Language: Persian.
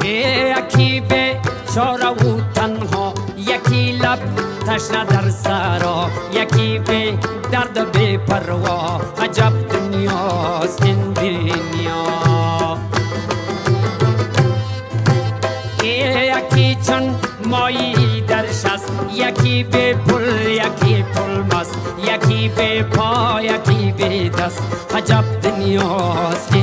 یکی به چاره و تنها، یکی لب تشنه در سرا، یکی به درد بی پروا. عجب دنیاست این دنیا. یکی چند مایی در شست، یکی به پل یکی پل مست، یکی به پا یکی به دست. عجب دنیاست